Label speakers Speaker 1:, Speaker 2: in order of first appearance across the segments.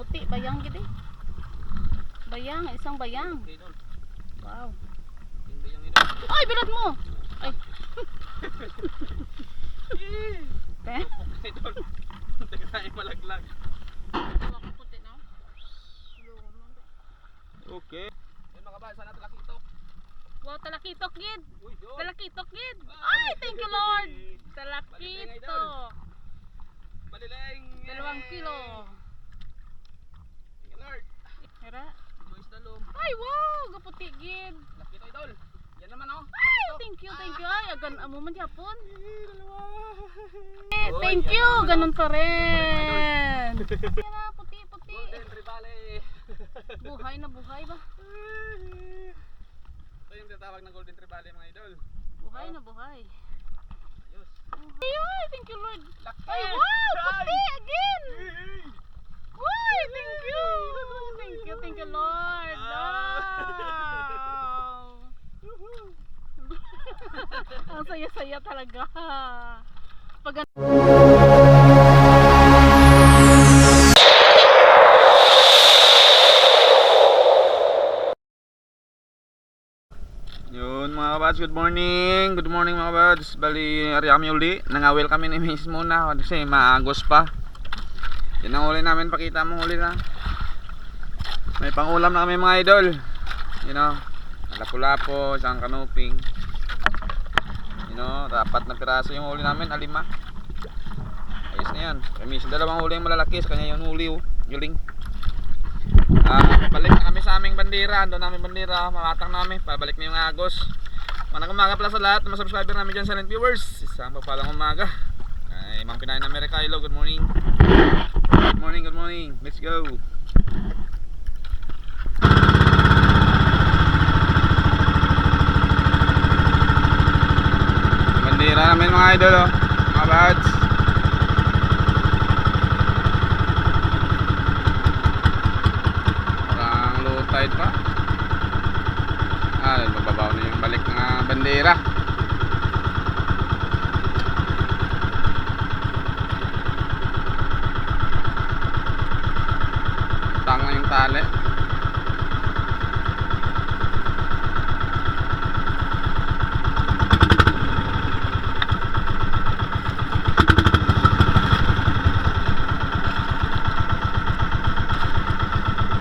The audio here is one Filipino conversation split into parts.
Speaker 1: puti, bayang gid eh. Bayang, isang bayang. Wow. Ay, bilad mo. Ay. Eh?
Speaker 2: Tayo malaglag. Okay. Yun mga kabal, sana talakitok.
Speaker 1: Wow, talakitok gid.
Speaker 2: Uy, doon.
Speaker 1: Talakitok gid. Ay, thank you Lord. Talakitok.
Speaker 2: Baliling.
Speaker 1: 2 kilo.
Speaker 2: Thank you Lord.
Speaker 1: Hira.
Speaker 2: Boys dalom.
Speaker 1: Ay, wow, gaputi gid.
Speaker 2: Lakito idol. Yan naman oh.
Speaker 1: Ay, thank you. Ay, agan amo man gyapon.
Speaker 2: Dalawa.
Speaker 1: Thank you. Ganun pa rin. Yan na, puti.
Speaker 2: Golden Trevally.
Speaker 1: Buhay na buhay ba?
Speaker 2: Ito yung tinatawag ng Golden Trevally mga idol.
Speaker 1: Buhay na buhay.
Speaker 2: Ayos.
Speaker 1: Ay, thank you Lord.
Speaker 2: Laki.
Speaker 1: Ay, wow, puti again. Ay, thank you. Thank you Lord. Wow. Ang saya-saya talaga. Pag
Speaker 2: Yun mga kabads, good morning mga kabads. Bali, ari kami uli. Nangawil kami ni Miss muna kasi maagos pa. Yan ang uli namin, pakita mo uli na. May pangulam na kami mga idol. You know, lapu-lapo, isang kanuping. You know, dapat na piraso yung uli namin, 5. Ayos na yan. Kami sa dalawang uli yung malalaki, sa kanya yung uli, yuling. Balik na kami sa aming bandera. Doon namin bandera, mamatang namin. Pabalik na yung Agos. Manang umaga pala sa lahat ng mga subscriber namin dyan, silent viewers. Isang papalang umaga. Ay, Mang Pinay na Amerika, hello, good morning. Good morning, let's go. Bandera namin mga idol, oh. Mga bads. Tide pa. Mababaw na yung balik na bandera. Tang na yung tali.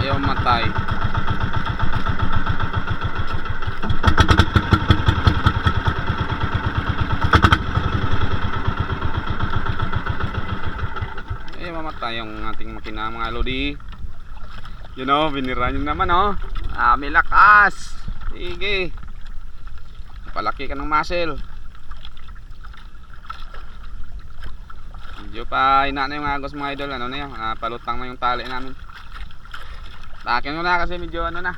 Speaker 2: Ayaw matay. Mamatay yung ating makina mga lodi. You know, binira nyo naman oh. May lakas. Sige. Palaki ka ng muscle. Medyo pa ina na yung Agos mga idol. Ano na yan? Palutang na yung tali namin. Takin mo na kasi medyo ano na.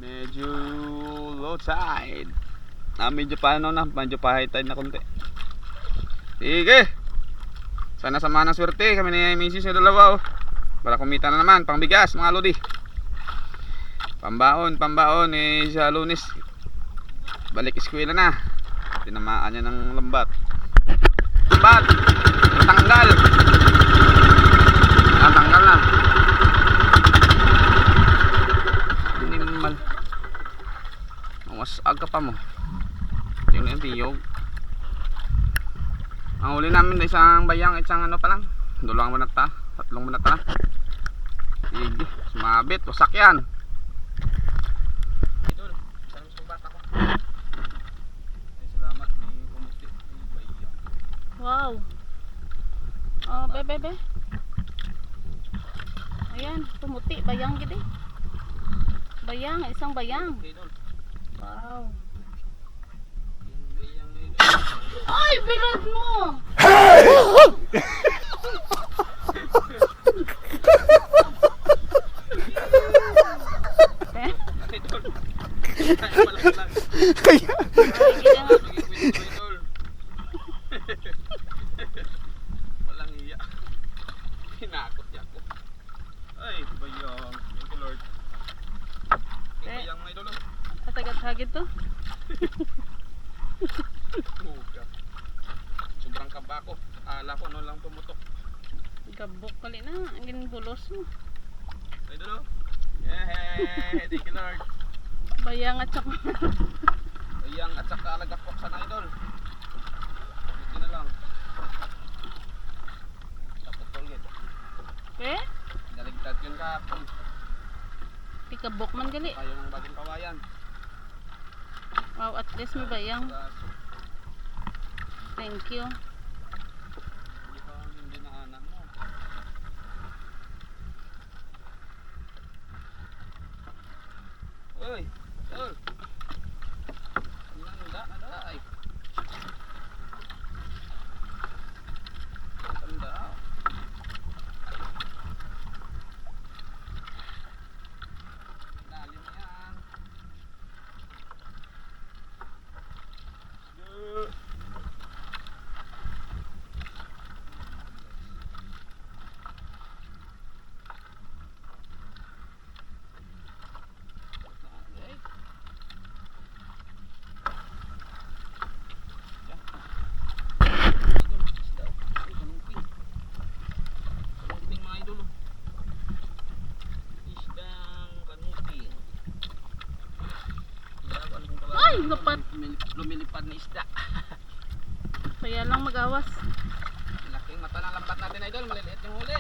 Speaker 2: Medyo low tide. Medyo pa ano na, medyo pa high tide na konti. Sige. Sana samahan ng swerte kami ni Mrs. yung dalawa oh. Para kumita na naman, pangbigas mga lodi. Pambaon sa Lunes. Balik eskwela na. Tinamaan niya ng lambat. Lambat. Tanggal. Tanggal na. Inimal. Mas aga pa mo. Yung tiyog. Ang huli namin isang bayang, isang ano pa lang. 2 manata, 3 manata na. Sige, sumabit, wasak yan. Idol, salamat sa bata ko. Ay, salamat, may pumuti, may bayang.
Speaker 1: wow. Bebe. Ayan, pumuti, bayang gid eh. Bayang, isang bayang. Wow. Ay, bilad mo!
Speaker 2: Walang iya. Hinakot niya ako. Ay, bayang. Thank you Lord. Bayang mga idol.
Speaker 1: Katagad-hagid to.
Speaker 2: Sobrang kaba. Akala ko ano lang pumutok.
Speaker 1: Gabok kali na. Ang ginbulos mo.
Speaker 2: Idol oh. Yay! Thank you Lord.
Speaker 1: Bayang at saka.
Speaker 2: Ayang at saka alagakok sana idol. Dito na lang. Tapos tolgit.
Speaker 1: Eh?
Speaker 2: Daligtad yun kahapon.
Speaker 1: Tikabok man gali.
Speaker 2: Kayo ng bagong kawayan.
Speaker 1: Wow, at least may bayang.
Speaker 2: Braso.
Speaker 1: Thank you.
Speaker 2: Hindi na anak mo. Uy! Tol! Nanda na daay. Tanda. Lalim yan. Duh.
Speaker 1: Ay, lupat.
Speaker 2: Lumilipad na isda.
Speaker 1: Kaya lang magawas.
Speaker 2: Laking mata ng lambat natin idol, maliliit yung huli.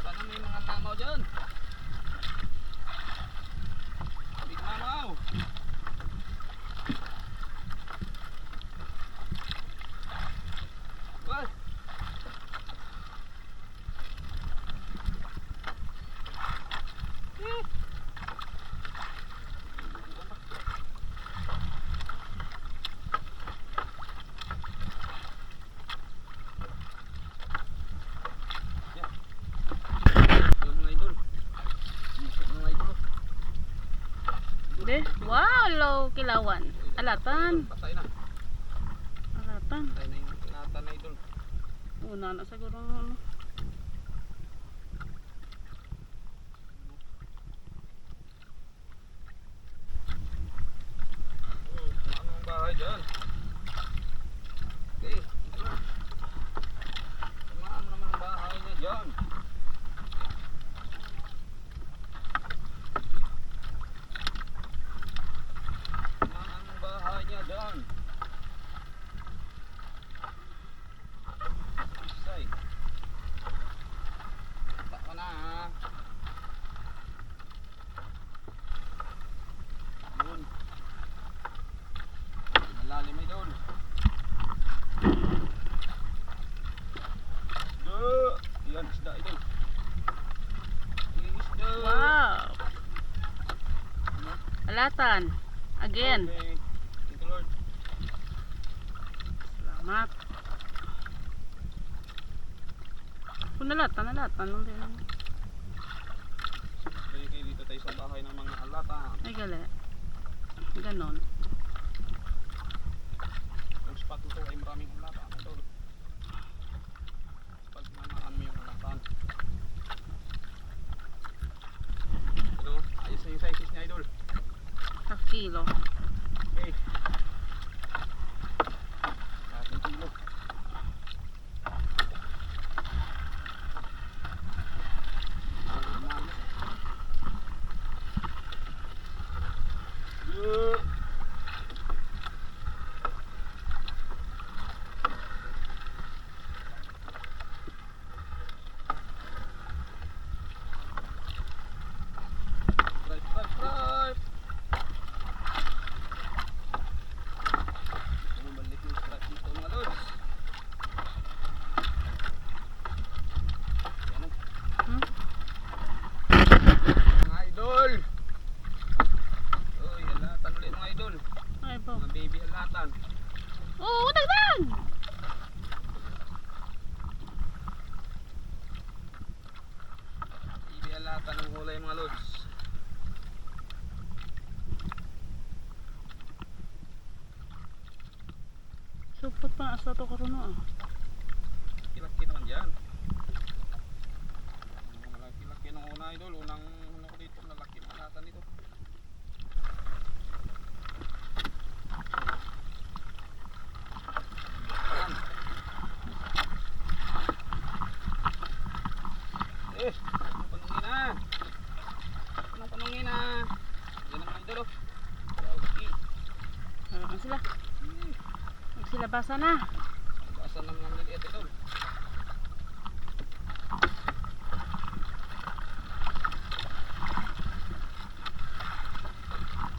Speaker 2: Sana may mga tamaw dyan. Big mamaw. Wah. Yung mga idol. Mga idol.
Speaker 1: De, wow, low kilawan. Alatan.
Speaker 2: Patay na.
Speaker 1: Alatan.
Speaker 2: Patay na yung kinatan na idol.
Speaker 1: Una na siguro ano.
Speaker 2: Anong bahay dyan? Okay. Tumaan naman ang bahay niya dyan. Tumaan ang bahay niya dyan. Isay. Baka na ha. Yun. Malalim ay doon. Yan isda ito. Isda.
Speaker 1: Wow. Alatan. Again.
Speaker 2: Okay. Thank you Lord.
Speaker 1: Salamat. Kung nalatan. Nung din.
Speaker 2: Okay, okay, dito tayo sa bahay ng mga alata.
Speaker 1: Ay, gali. Ganon.
Speaker 2: Yung spot ito ay maraming alata. Ito. Pag namaan mo yung alatan. Ano? Ayos na yung sizes niya idol.
Speaker 1: Half kilo.
Speaker 2: Okay. Ating kilo. Stripe. Bumalik yung stripe dito mga lods. Yan o.
Speaker 1: Hmm?
Speaker 2: Mga idol. Uy, alatan ulit mga idol.
Speaker 1: Ay po.
Speaker 2: Mga baby alatan.
Speaker 1: Oh, dagdag!
Speaker 2: Baby alatan ang kulay mga lods.
Speaker 1: Supot pa asa to karon ah.
Speaker 2: Laki naman dyan. Laki ng una idol. Unang ano ko dito. Malaki ng alatan dito. Yan.
Speaker 1: sila. Magsilabasan na.
Speaker 2: Basan ng mga liit idol.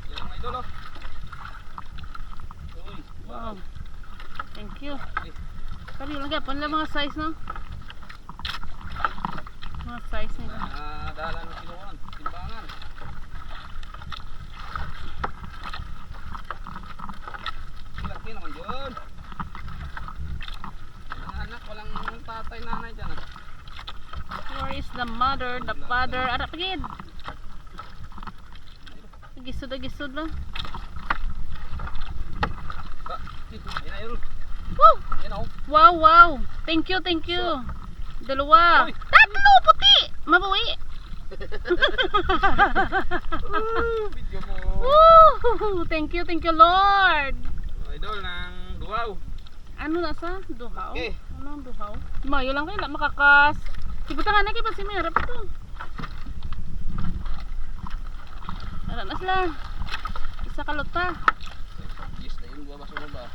Speaker 2: Yan mga idol oh. Uy,
Speaker 1: Wow. Thank you. Kali lang gapon lang mga size no. Mga size nila.
Speaker 2: Dala ng kinuhan, timbangan. Laki naman yun. Mga anak, walang tatay, nanay dyan ah.
Speaker 1: Where is the mother, the father? Ara pagid. Gisod lang.
Speaker 2: Yan na yun.
Speaker 1: Woo!
Speaker 2: Yan oh.
Speaker 1: Wow, wow. Thank you. Dalawa.
Speaker 2: Uy.
Speaker 1: Tatlo puti. Mabuwi.
Speaker 2: Video mo.
Speaker 1: Woo! Thank you, Lord.
Speaker 2: Idol ng duwaw.
Speaker 1: Ano na sa duhaw?
Speaker 2: Okay.
Speaker 1: Ano ang duhaw? Mayo lang kayo, makakas. Sibutangan na kayo pa si Mera pa to. Ara na sila. Isa kalot pa.
Speaker 2: Yes na yun, buwa ba ba?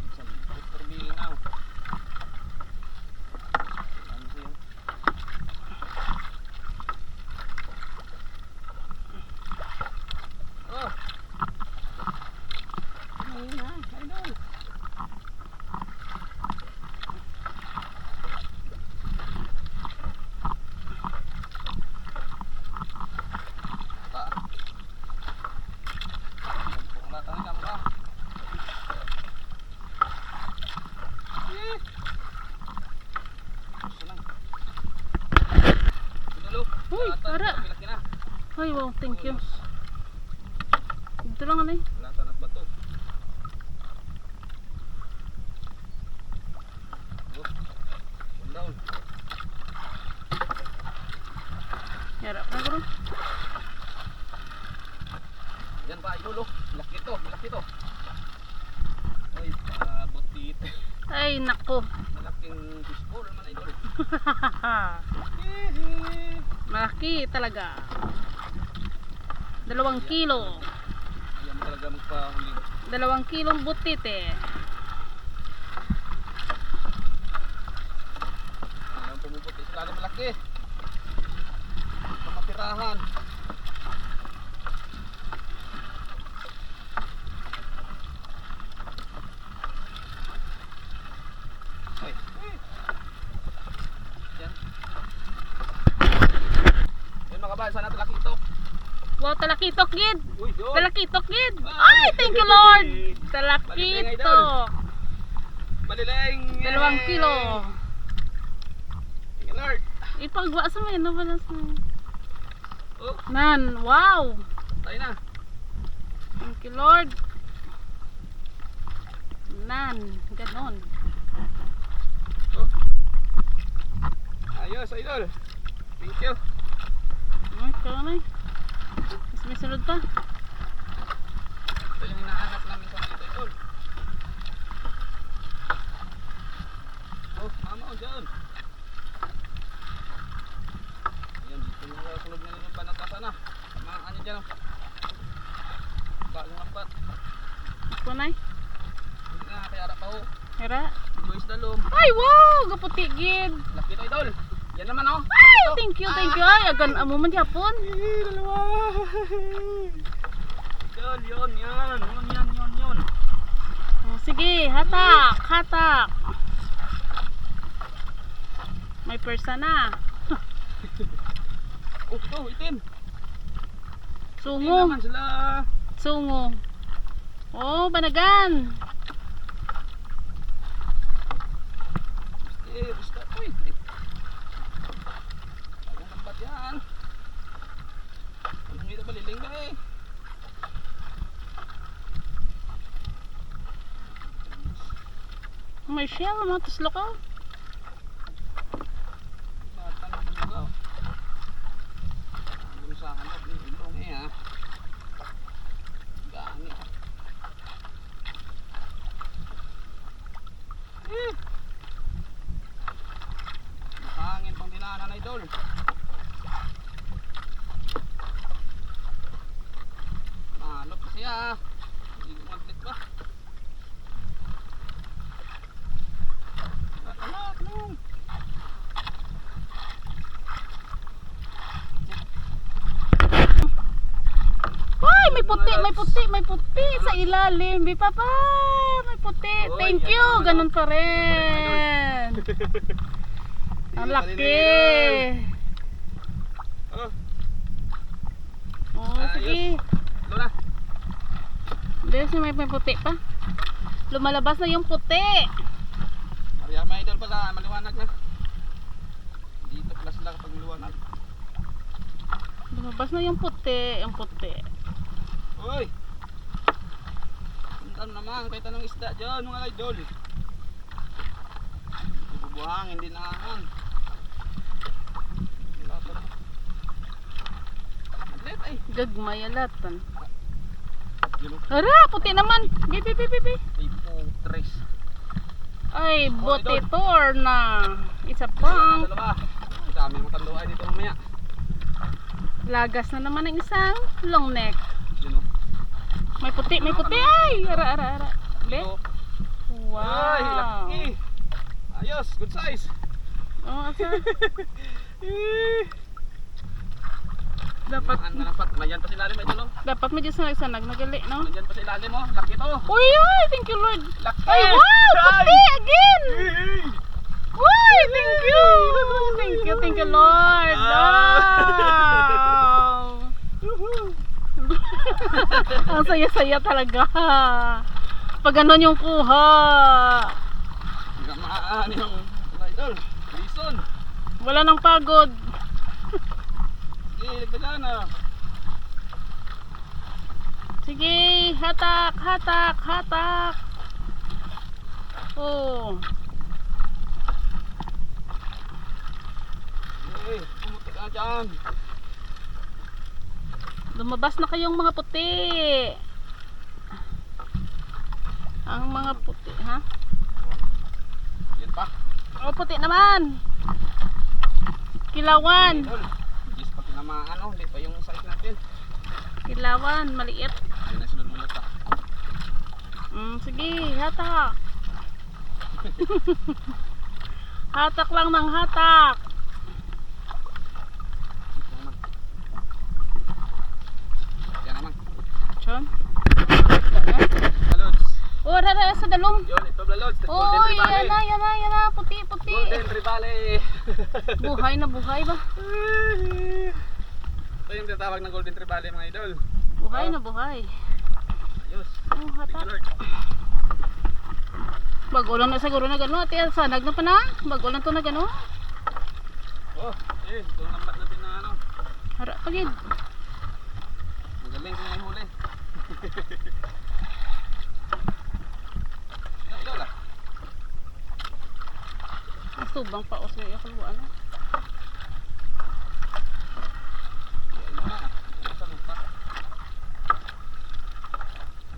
Speaker 2: Isang Dr. Billy now. Ano siya? Oh! Ayun na, idol.
Speaker 1: Uy, para. Ay, wow, thank you. Ito lang ano eh.
Speaker 2: Latan at bato. Down.
Speaker 1: Yarap na guro.
Speaker 2: Yan pa idol oh. Laki to. Oy, botit.
Speaker 1: Ay, nako.
Speaker 2: Malaking fishbowl man idol.
Speaker 1: Malaki talaga. 2 kilo.
Speaker 2: Yan mo talaga magpahuli.
Speaker 1: 2 kilong butit eh.
Speaker 2: Yan pumuputi sila na malaki. Pamatirahan. Ay. Yan. Yan mga kabal, sana talakitok.
Speaker 1: Wow, talakitok gid.
Speaker 2: Uy, yun.
Speaker 1: Talakitok gid. Ay, thank you Lord. Talakitok.
Speaker 2: Malileng.
Speaker 1: 2 kilo.
Speaker 2: Thank you Lord.
Speaker 1: Ipagwa sa may no pala sa.
Speaker 2: Oh,
Speaker 1: Nan, wow.
Speaker 2: tayo na.
Speaker 1: Thank you Lord. Nan, ganon.
Speaker 2: Oh. Ayos, idol. Thank you.
Speaker 1: Ay, kalamay. Mas may sunod pa.
Speaker 2: Ito yung hinahanap namin sa dito, idol. Oh, mama, oh, dyan. Ayan, dito na sulog na nila panatasan na. Mga ano dyan, oh. Bagong lampat.
Speaker 1: Ako na eh.
Speaker 2: Hindi na, kaya harap pa, oh.
Speaker 1: Hera.
Speaker 2: Boys dalom.
Speaker 1: Ay, wow. Gaputi gid.
Speaker 2: Laki to, idol. Yan naman, oh.
Speaker 1: Ay, thank you. Ay, agan amo man yapon.
Speaker 2: Dalawa. Idol, yun.
Speaker 1: Oh, sige, hatak. May persa na.
Speaker 2: Oh, itim. Itim
Speaker 1: Sungo.
Speaker 2: naman sila.
Speaker 1: Sungo. Oh, banagan.
Speaker 2: Basta, uy. Bagong lampat yan. Hindi na baliling ba eh.
Speaker 1: May shell mo tuslo ko.
Speaker 2: Batang bunga. Yung sa hanap ng ilong eh ha. Gani. Nakahangin pang dinaanan na idol. mamaya. Hindi ko mag-clip pa. Ano?
Speaker 1: Ay, may puti sa ilalim. Bi papa, may puti.
Speaker 2: Oy,
Speaker 1: Thank
Speaker 2: yan
Speaker 1: you.
Speaker 2: naman,
Speaker 1: Ganun pa rin. Ang laki.
Speaker 2: Oh,
Speaker 1: Oh, sige.
Speaker 2: Lola.
Speaker 1: Dito may puti pa. Lumalabas na yung puti.
Speaker 2: Maria, may idol pala, maliwanag na. Dito pala sila kapag maliwanag.
Speaker 1: Lumabas na yung puti. Ang puti.
Speaker 2: Uy! Ano naman, kahit anong isda dyan, mga idol. Bubuhang, hindi na naman. Atlet, ay.
Speaker 1: Gagmayalatan.
Speaker 2: Yun o.
Speaker 1: Ara, puti naman. Bi.
Speaker 2: Ay, putres.
Speaker 1: Ay,
Speaker 2: Oh,
Speaker 1: botitor na. Isa
Speaker 2: Dalawa
Speaker 1: pang
Speaker 2: na, dalawa. Ang dami mong tanduay dito mamaya.
Speaker 1: lagas na naman ang isang long neck.
Speaker 2: Yun o.
Speaker 1: May puti. Ay, ara. Be?
Speaker 2: Ito.
Speaker 1: Wow.
Speaker 2: Ay, laki. Ayos, good size.
Speaker 1: Oh, asa? Dapat
Speaker 2: Ano na pat, mayan pa sa ilalim, idol o.
Speaker 1: dapat medyo sanag nagali, no?
Speaker 2: Nandyan pa sa ilalim o, laki to.
Speaker 1: Uy, thank you Lord.
Speaker 2: Laki.
Speaker 1: Ay, wow, puti again. Uy, thank you Lord. Wow. Ang saya-saya talaga. Pag ganun yung kuha.
Speaker 2: Gamaan yung idol. Lison.
Speaker 1: Wala nang pagod.
Speaker 2: Sige, dagdagan na.
Speaker 1: Sige, hatak. Oh.
Speaker 2: Hey, pumutik ka na dyan.
Speaker 1: Lumabas na kayong mga puti. Ang mga puti, ha?
Speaker 2: Yan pa.
Speaker 1: Oh, puti naman. Kilawan.
Speaker 2: Idol. Hindi pa tinamaan o. Hindi pa yung size natin.
Speaker 1: Kilawan, maliit.
Speaker 2: Hindi na sunod mo lang pa.
Speaker 1: Sige, hatak. Hatak lang ng hatak.
Speaker 2: Yan naman.
Speaker 1: Chon?
Speaker 2: Lods.
Speaker 1: Oh, rara sa dalong.
Speaker 2: Yun, ito ba Lods?
Speaker 1: Oh,
Speaker 2: Golden
Speaker 1: yan
Speaker 2: Rivale.
Speaker 1: na. Puti.
Speaker 2: Golden Rivale.
Speaker 1: Buhay na buhay ba?
Speaker 2: Ito yung tinatawag ng Golden Rivale mga idol.
Speaker 1: Buhay na buhay.
Speaker 2: Ayos.
Speaker 1: Oh,
Speaker 2: Thank you
Speaker 1: hatak.
Speaker 2: Lord.
Speaker 1: Bagulan na siguro na gano'n. Ate, sanag na pa na. Bagulan to na gano'n.
Speaker 2: Oh, eh, ito ang lambat natin na ano.
Speaker 1: Hara, pagid.
Speaker 2: Magaling kung may huli. Idol ah.
Speaker 1: Ang subang paos mo yung kaluan.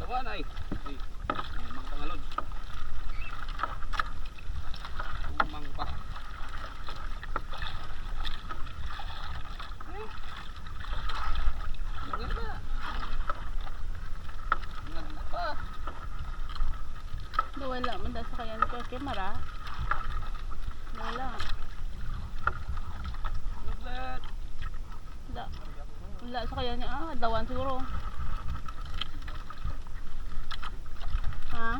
Speaker 2: Lawan ay. Umang pangalod. Umang pa. Ay. Maganda. Maganda pa.
Speaker 1: Wala man dahil sa kanya ko camera. Wala.
Speaker 2: Maglat.
Speaker 1: Wala sa kanya niya. Dawan siguro. Ha?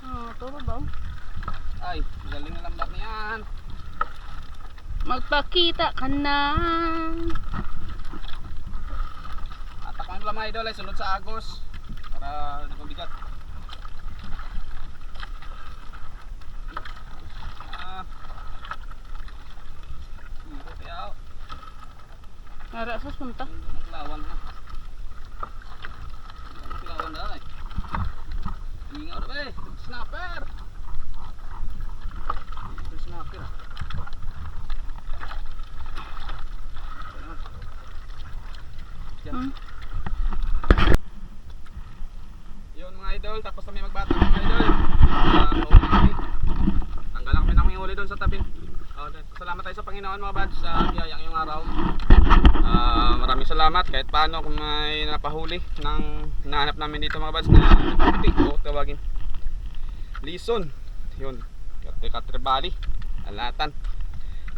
Speaker 1: Ito ba?
Speaker 2: Ay, galing na lambat niyan.
Speaker 1: Magpakita ka na.
Speaker 2: Atak mo pala mga idol ay sunod sa Agos. Para di mabigat. Ito kaya ako.
Speaker 1: Nara sa punta.
Speaker 2: Naglawan na. Naglawan na ay. Ingaw na ba eh. Snapper. Snapper. Yan. Yun mga idol, tapos kami magbata mga idol. Pauwi kami. Tanggal lang kami ng huli doon sa tabi. Salamat tayo sa Panginoon mga bads sa biyayang yung araw. Maraming salamat. salamat kahit paano kung may napahuli ng hinahanap namin dito mga bads na puti o tawagin lison. Yun, katrebali, alatan.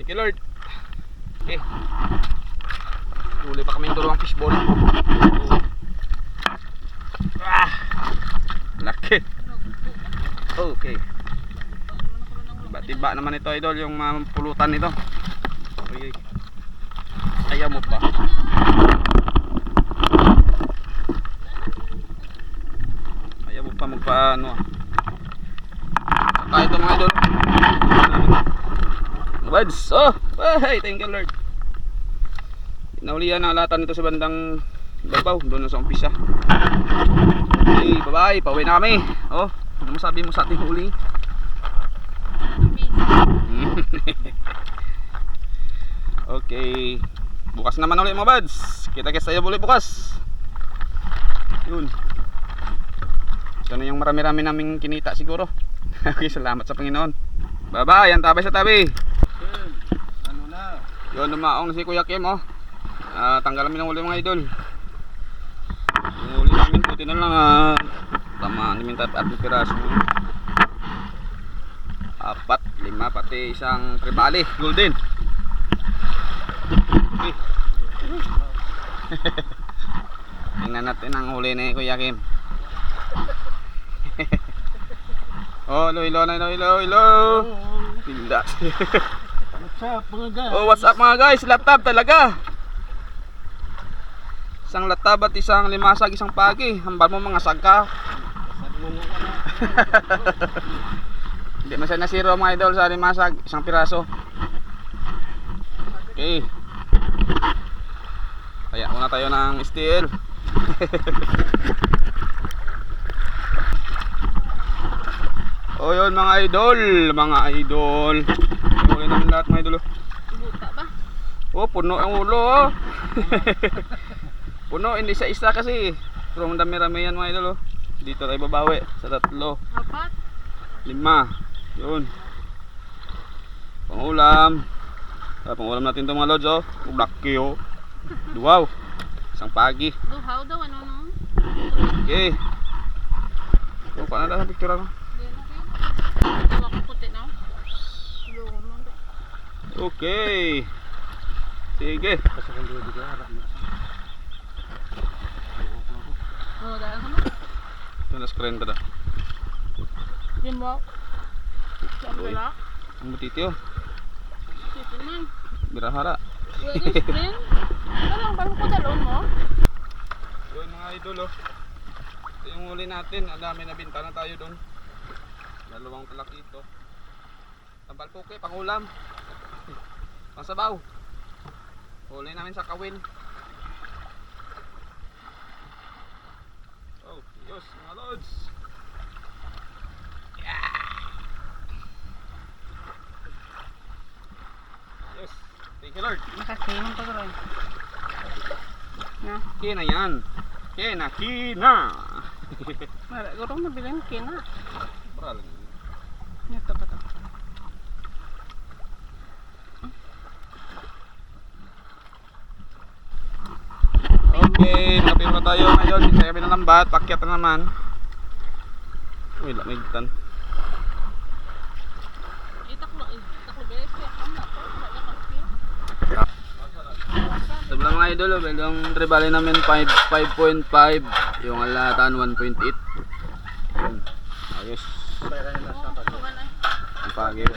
Speaker 2: Thank you Lord. Okay. Huli pa kami ng dalawang fishball. Ah, laki. Okay. Tiba naman ito idol, yung pulutan nito. Okay. Ayaw mo pa. Ayaw mo pa magpaano ah. Saka ito mga idol. Buds, oh, hey, thank you Lord. Naulihan na alatan nito sa bandang babaw, doon sa umpisa. Okay, bye bye, pauwi na kami. Oh, ano masabi mo sa ating huli? Okay, bukas naman ulit mga buds. Kita-kits tayo ulit bukas. Yun. Ito na yung marami-rami naming kinita siguro. Okay, salamat sa Panginoon. Bye bye, yan tabay sa tabi.
Speaker 3: Ano na?
Speaker 2: Yun, lumaong si Kuya Kim oh. Tanggal namin ng uli mga idol. Yung uli namin puti na lang tama namin at piraso. 4, 5 pati isang tribali golden. Okay. Tingnan natin ang huli ni Kuya Kim. Oh, hello. Pinda.
Speaker 3: What's up mga guys?
Speaker 2: Oh, what's up mga guys? Laptop talaga. Isang latab at isang limasag, isang pagi. Hambal mo mga sagka. Hindi masaya na zero mga idol sa limasag, isang piraso. Okay. Kaya muna tayo ng steel. Oh yun mga idol. Huli namin lahat mga idol.
Speaker 1: Buta ba?
Speaker 2: Oh, puno ang ulo oh. Puno, hindi sa isa kasi. Pero ang dami-rami yan mga idol oh. Dito tayo babawi sa 3,
Speaker 1: 4.
Speaker 2: 5. Yun. Pangulam. Pangulam natin itong mga lods oh. Laki oh. Wow. Isang pagi.
Speaker 1: Duhaw daw, ano no?
Speaker 2: Okay. Oh, paano na sa picture ako?
Speaker 1: Dalawa ko puti na.
Speaker 2: Okay. Sige.
Speaker 3: Pasakan dito ka, harap mo.
Speaker 1: Oh, dahil ka mo.
Speaker 2: Ito na screen ka na.
Speaker 1: Yan mo. Wala.
Speaker 2: Ang butiti oh.
Speaker 1: Sipin man.
Speaker 2: Birahara.
Speaker 1: Wala screen. Parang ko dalon mo.
Speaker 2: Yun mga idol oh. Ito yung huli natin. Ang dami na binta na tayo doon. 2 kalaki ito. Tambal puke, pangulam. Pangsabaw. Huli namin sa kawin. Oh, Diyos mga lods. Yes. Thank you Lord.
Speaker 1: Nakakinom pa rin. Na.
Speaker 2: Kina yan. Kina.
Speaker 1: Gurong nabiling kina.
Speaker 2: Para lang.
Speaker 1: Ito ba ito?
Speaker 2: Okay, nakapiro na tayo ngayon. Sisaya kami ng lambat. Pakyat na naman. Uy, lamigtan.
Speaker 1: Itaklo beses. Ang nako.
Speaker 2: Ito lang mga idol, yung tribali namin 5.5, yung alatan 1.8. Yun. Ayos.
Speaker 3: Pera nila sa pag.
Speaker 2: Ang pagi.